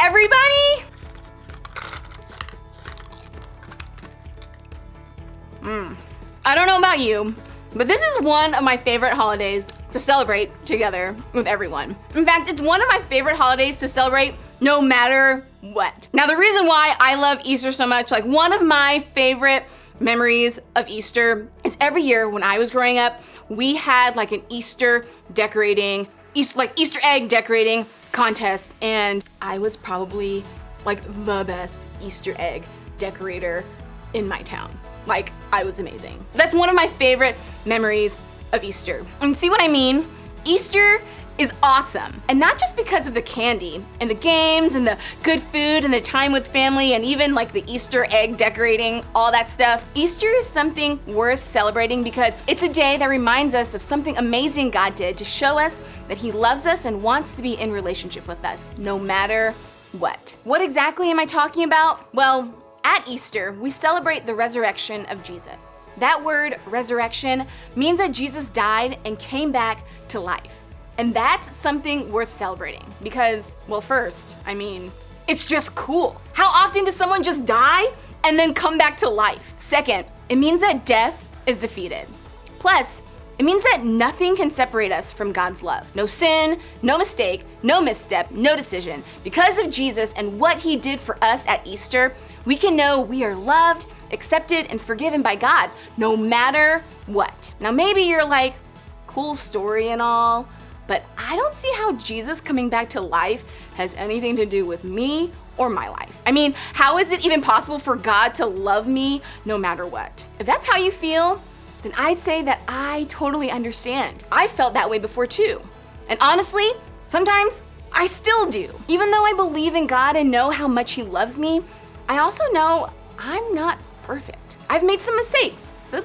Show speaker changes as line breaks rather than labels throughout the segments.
everybody? I don't know about you, but this is one of my favorite holidays to celebrate together with everyone. In fact, it's one of my favorite holidays to celebrate no matter what. Now, the reason why I love Easter so much, like one of my favorite memories of Easter is every year when I was growing up, we had like an Easter Easter egg decorating contest, and I was probably like the best Easter egg decorator in my town. Like, I was amazing. That's one of my favorite memories of Easter. And see what I mean? Easter is awesome. And not just because of the candy and the games and the good food and the time with family and even like the Easter egg decorating, all that stuff. Easter is something worth celebrating because it's a day that reminds us of something amazing God did to show us that He loves us and wants to be in relationship with us, no matter what. What exactly am I talking about? Well, at Easter, we celebrate the resurrection of Jesus. That word, resurrection, means that Jesus died and came back to life. And that's something worth celebrating because, well, first, I mean, it's just cool. How often does someone just die and then come back to life? Second, it means that death is defeated. Plus, it means that nothing can separate us from God's love. No sin, no mistake, no misstep, no decision. Because of Jesus and what He did for us at Easter, we can know we are loved, accepted, and forgiven by God, no matter what. Now, maybe you're like, cool story and all, but I don't see how Jesus coming back to life has anything to do with me or my life. I mean, how is it even possible for God to love me no matter what? If that's how you feel, then I'd say that I totally understand. I felt that way before too. And honestly, sometimes I still do. Even though I believe in God and know how much He loves me, I also know I'm not perfect. I've made some mistakes. I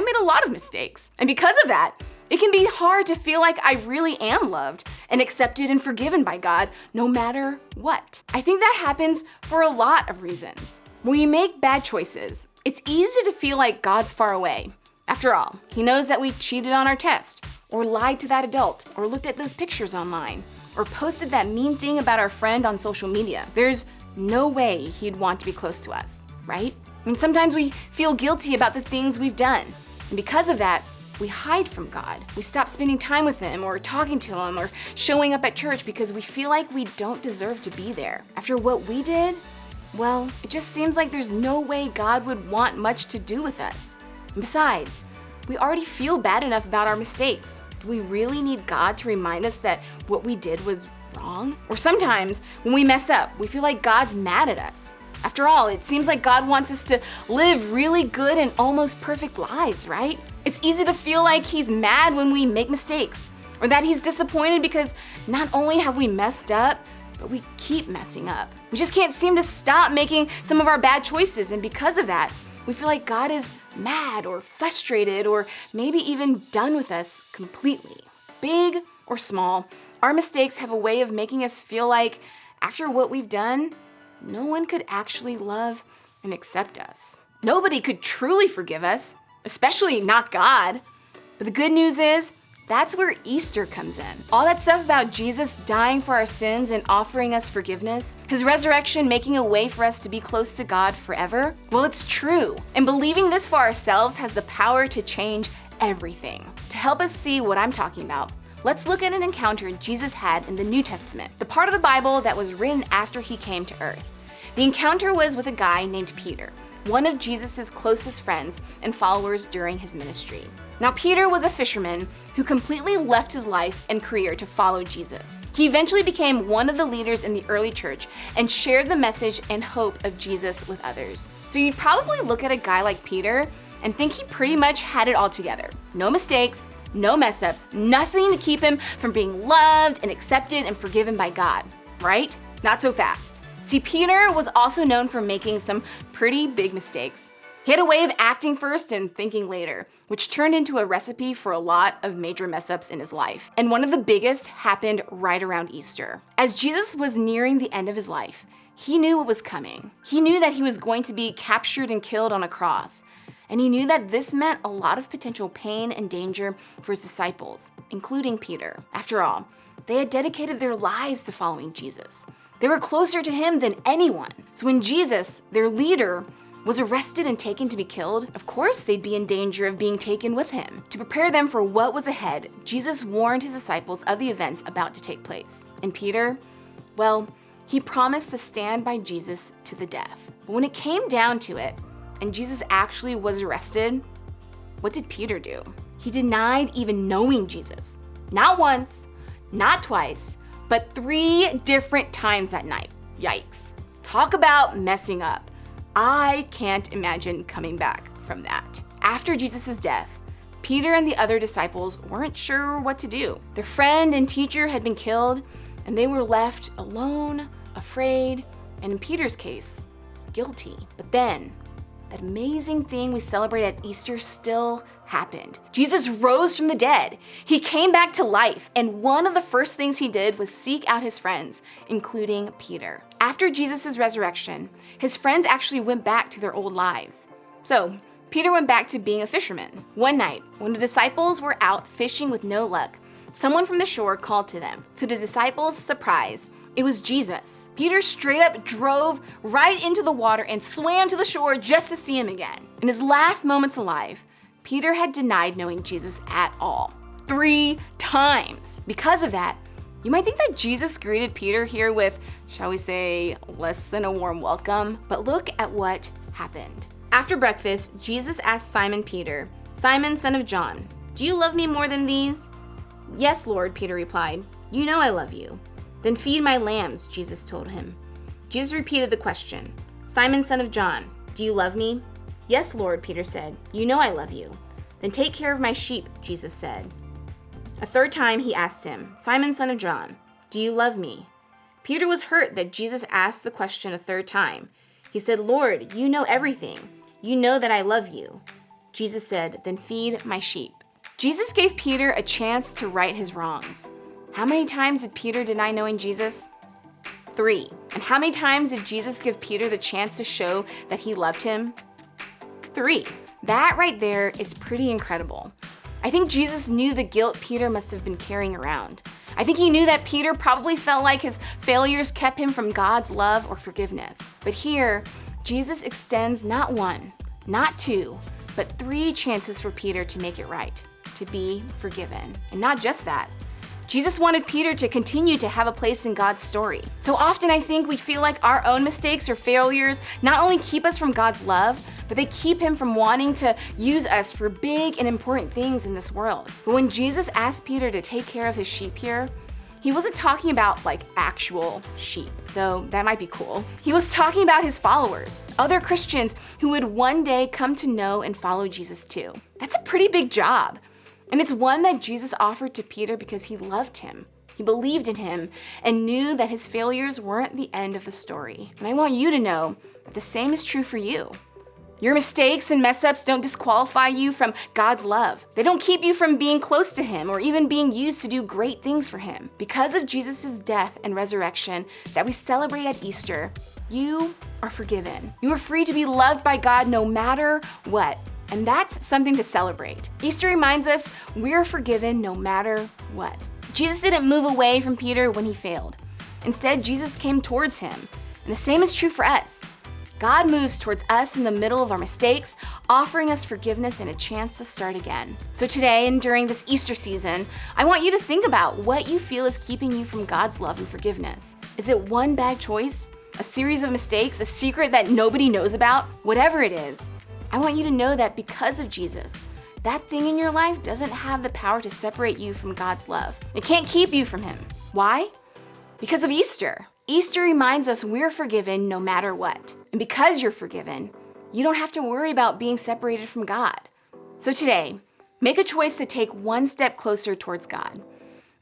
made a lot of mistakes. And because of that, it can be hard to feel like I really am loved and accepted and forgiven by God no matter what. I think that happens for a lot of reasons. When we make bad choices, it's easy to feel like God's far away. After all, He knows that we cheated on our test, or lied to that adult, or looked at those pictures online, or posted that mean thing about our friend on social media. There's no way He'd want to be close to us, right? I mean, sometimes we feel guilty about the things we've done. And because of that, we hide from God. We stop spending time with Him or talking to Him or showing up at church because we feel like we don't deserve to be there. After what we did, well, it just seems like there's no way God would want much to do with us. And besides, we already feel bad enough about our mistakes. Do we really need God to remind us that what we did was wrong? Or sometimes when we mess up, we feel like God's mad at us. After all, it seems like God wants us to live really good and almost perfect lives, right? It's easy to feel like He's mad when we make mistakes, or that He's disappointed because not only have we messed up, but we keep messing up. We just can't seem to stop making some of our bad choices, and because of that, we feel like God is mad or frustrated or maybe even done with us completely. Big or small, our mistakes have a way of making us feel like after what we've done, no one could actually love and accept us. Nobody could truly forgive us, especially not God. But the good news is, that's where Easter comes in. All that stuff about Jesus dying for our sins and offering us forgiveness, His resurrection making a way for us to be close to God forever, well, it's true. And believing this for ourselves has the power to change everything. To help us see what I'm talking about, let's look at an encounter Jesus had in the New Testament, the part of the Bible that was written after He came to earth. The encounter was with a guy named Peter, one of Jesus' closest friends and followers during His ministry. Now, Peter was a fisherman who completely left his life and career to follow Jesus. He eventually became one of the leaders in the early church and shared the message and hope of Jesus with others. So you'd probably look at a guy like Peter and think he pretty much had it all together. No mistakes, no mess ups, nothing to keep him from being loved and accepted and forgiven by God, right? Not so fast. See, Peter was also known for making some pretty big mistakes. He had a way of acting first and thinking later, which turned into a recipe for a lot of major mess ups in his life. And one of the biggest happened right around Easter. As Jesus was nearing the end of His life, He knew what was coming. He knew that He was going to be captured and killed on a cross. And He knew that this meant a lot of potential pain and danger for His disciples, including Peter. After all, They had dedicated their lives to following Jesus. They were closer to him than anyone. So when Jesus, their leader, was arrested and taken to be killed, of course they'd be in danger of being taken with him. To prepare them for what was ahead, Jesus warned his disciples of the events about to take place. And Peter, well, he promised to stand by Jesus to the death. But when it came down to it, and Jesus actually was arrested, what did Peter do? He denied even knowing Jesus. Not once, not twice, but 3 different times that night. Yikes. Talk about messing up. I can't imagine coming back from that. After Jesus' death, Peter and the other disciples weren't sure what to do. Their friend and teacher had been killed, and they were left alone, afraid, and in Peter's case, guilty. But then, that amazing thing we celebrate at Easter still happened. Jesus rose from the dead. He came back to life, and one of the first things he did was seek out his friends, including Peter. After Jesus' resurrection, his friends actually went back to their old lives. So, Peter went back to being a fisherman. One night, when the disciples were out fishing with no luck, someone from the shore called to them. To the disciples' surprise, it was Jesus. Peter straight up drove right into the water and swam to the shore just to see him again. In his last moments alive, Peter had denied knowing Jesus at all. 3 times. Because of that, you might think that Jesus greeted Peter here with, shall we say, less than a warm welcome. But look at what happened. After breakfast, Jesus asked Simon Peter, "Simon, son of John, do you love me more than these?" "Yes, Lord," Peter replied. "You know I love you." "Then feed my lambs," Jesus told him. Jesus repeated the question. "Simon, son of John, do you love me?" "Yes, Lord," Peter said. "You know I love you." "Then take care of my sheep," Jesus said. A 3rd time he asked him, "Simon, son of John, do you love me?" Peter was hurt that Jesus asked the question a 3rd time. He said, "Lord, you know everything. You know that I love you." Jesus said, "Then feed my sheep." Jesus gave Peter a chance to right his wrongs. How many times did Peter deny knowing Jesus? 3. And how many times did Jesus give Peter the chance to show that he loved him? 3. That right there is pretty incredible. I think Jesus knew the guilt Peter must have been carrying around. I think he knew that Peter probably felt like his failures kept him from God's love or forgiveness. But here, Jesus extends not 1, not 2, but 3 chances for Peter to make it right, to be forgiven. And not just that. Jesus wanted Peter to continue to have a place in God's story. So often I think we feel like our own mistakes or failures not only keep us from God's love, but they keep him from wanting to use us for big and important things in this world. But when Jesus asked Peter to take care of his sheep here, he wasn't talking about like actual sheep, though that might be cool. He was talking about his followers, other Christians who would one day come to know and follow Jesus too. That's a pretty big job. And it's one that Jesus offered to Peter because he loved him. He believed in him and knew that his failures weren't the end of the story. And I want you to know that the same is true for you. Your mistakes and mess-ups don't disqualify you from God's love. They don't keep you from being close to him or even being used to do great things for him. Because of Jesus' death and resurrection that we celebrate at Easter, you are forgiven. You are free to be loved by God no matter what. And that's something to celebrate. Easter reminds us we're forgiven no matter what. Jesus didn't move away from Peter when he failed. Instead, Jesus came towards him. And the same is true for us. God moves towards us in the middle of our mistakes, offering us forgiveness and a chance to start again. So today and during this Easter season, I want you to think about what you feel is keeping you from God's love and forgiveness. Is it one bad choice? A series of mistakes? A secret that nobody knows about? Whatever it is, I want you to know that because of Jesus, that thing in your life doesn't have the power to separate you from God's love. It can't keep you from him. Why? Because of Easter. Easter reminds us we're forgiven no matter what. And because you're forgiven, you don't have to worry about being separated from God. So today, make a choice to take one step closer towards God.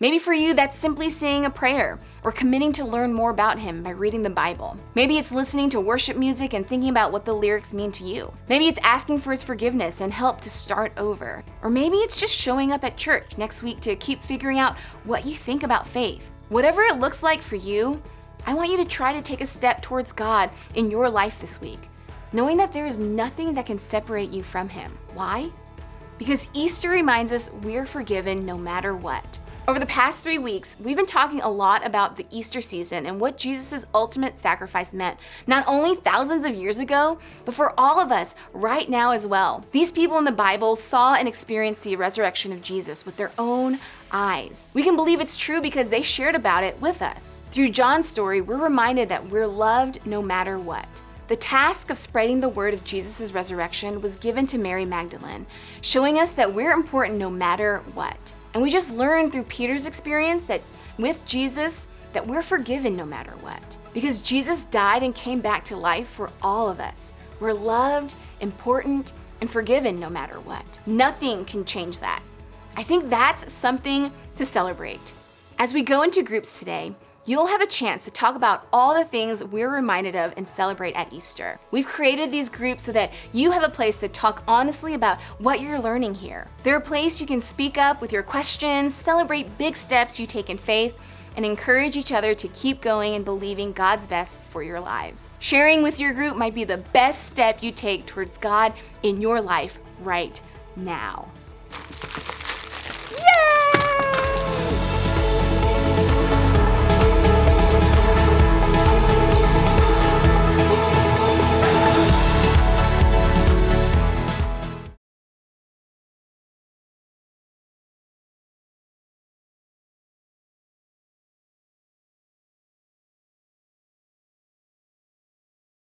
Maybe for you, that's simply saying a prayer or committing to learn more about him by reading the Bible. Maybe it's listening to worship music and thinking about what the lyrics mean to you. Maybe it's asking for his forgiveness and help to start over. Or maybe it's just showing up at church next week to keep figuring out what you think about faith. Whatever it looks like for you, I want you to try to take a step towards God in your life this week, knowing that there is nothing that can separate you from him. Why? Because Easter reminds us we're forgiven no matter what. Over the past 3 weeks, we've been talking a lot about the Easter season and what Jesus' ultimate sacrifice meant, not only thousands of years ago, but for all of us right now as well. These people in the Bible saw and experienced the resurrection of Jesus with their own eyes. We can believe it's true because they shared about it with us. Through John's story, we're reminded that we're loved no matter what. The task of spreading the word of Jesus' resurrection was given to Mary Magdalene, showing us that we're important no matter what. And we just learned through Peter's experience that with Jesus, that we're forgiven no matter what. Because Jesus died and came back to life for all of us. We're loved, important, and forgiven no matter what. Nothing can change that. I think that's something to celebrate. As we go into groups today, you'll have a chance to talk about all the things we're reminded of and celebrate at Easter. We've created these groups so that you have a place to talk honestly about what you're learning here. They're a place you can speak up with your questions, celebrate big steps you take in faith, and encourage each other to keep going and believing God's best for your lives. Sharing with your group might be the best step you take towards God in your life right now.